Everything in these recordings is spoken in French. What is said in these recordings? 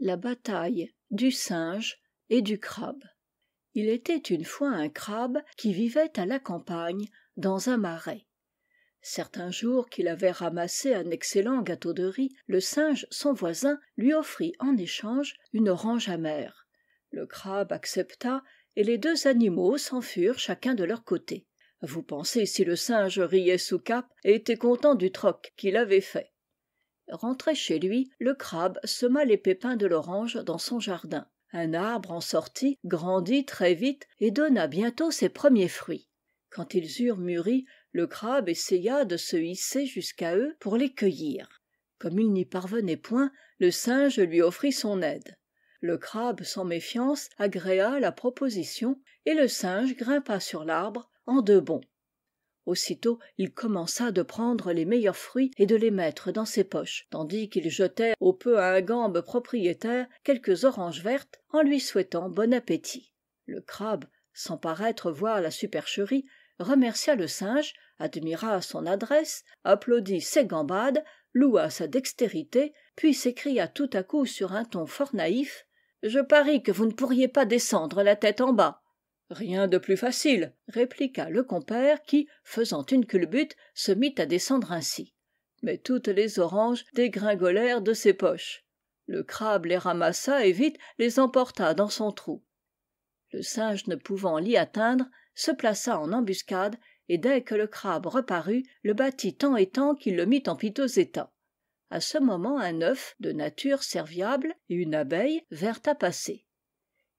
La bataille du singe et du crabe. Il était une fois un crabe qui vivait à la campagne dans un marais. Certain jour qu'il avait ramassé un excellent gâteau de riz, le singe, son voisin, lui offrit en échange une orange amère. Le crabe accepta et les deux animaux s'enfurent chacun de leur côté. Vous pensez si le singe riait sous cape et était content du troc qu'il avait fait. Rentré chez lui, le crabe sema les pépins de l'orange dans son jardin. Un arbre en sortit, grandit très vite et donna bientôt ses premiers fruits. Quand ils eurent mûri, le crabe essaya de se hisser jusqu'à eux pour les cueillir. Comme il n'y parvenait point, le singe lui offrit son aide. Le crabe, sans méfiance, agréa la proposition et le singe grimpa sur l'arbre en deux bonds. Aussitôt, il commença de prendre les meilleurs fruits et de les mettre dans ses poches, tandis qu'il jetait au peu ingambe propriétaire quelques oranges vertes en lui souhaitant bon appétit. Le crabe, sans paraître voir la supercherie, remercia le singe, admira son adresse, applaudit ses gambades, loua sa dextérité, puis s'écria tout à coup sur un ton fort naïf « Je parie que vous ne pourriez pas descendre la tête en bas !» Rien de plus facile, répliqua le compère qui, faisant une culbute, se mit à descendre ainsi. Mais toutes les oranges dégringolèrent de ses poches. Le crabe les ramassa et vite les emporta dans son trou. Le singe ne pouvant l'y atteindre, se plaça en embuscade et dès que le crabe reparut, le battit tant et tant qu'il le mit en piteux état. À ce moment un œuf, de nature serviable, et une abeille vinrent à passer.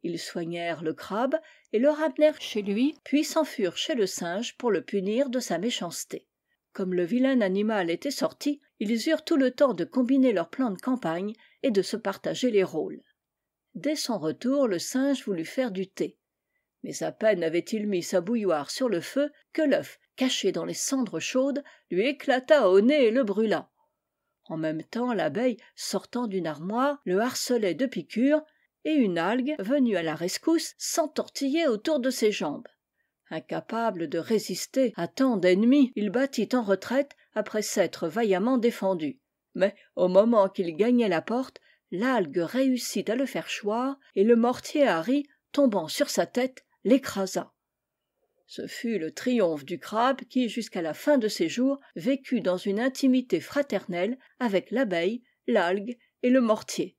Ils soignèrent le crabe et le ramenèrent chez lui, puis s'enfurent chez le singe pour le punir de sa méchanceté. Comme le vilain animal était sorti, ils eurent tout le temps de combiner leurs plans de campagne et de se partager les rôles. Dès son retour, le singe voulut faire du thé. Mais à peine avait-il mis sa bouilloire sur le feu que l'œuf, caché dans les cendres chaudes, lui éclata au nez et le brûla. En même temps, l'abeille, sortant d'une armoire, le harcelait de piqûres, et une algue, venue à la rescousse, s'entortillait autour de ses jambes. Incapable de résister à tant d'ennemis, il battit en retraite après s'être vaillamment défendu. Mais au moment qu'il gagnait la porte, l'algue réussit à le faire choir, et le mortier à riz, tombant sur sa tête, l'écrasa. Ce fut le triomphe du crabe qui, jusqu'à la fin de ses jours, vécut dans une intimité fraternelle avec l'abeille, l'algue et le mortier.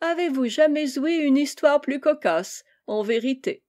Avez-vous jamais ouï une histoire plus cocasse, en vérité ?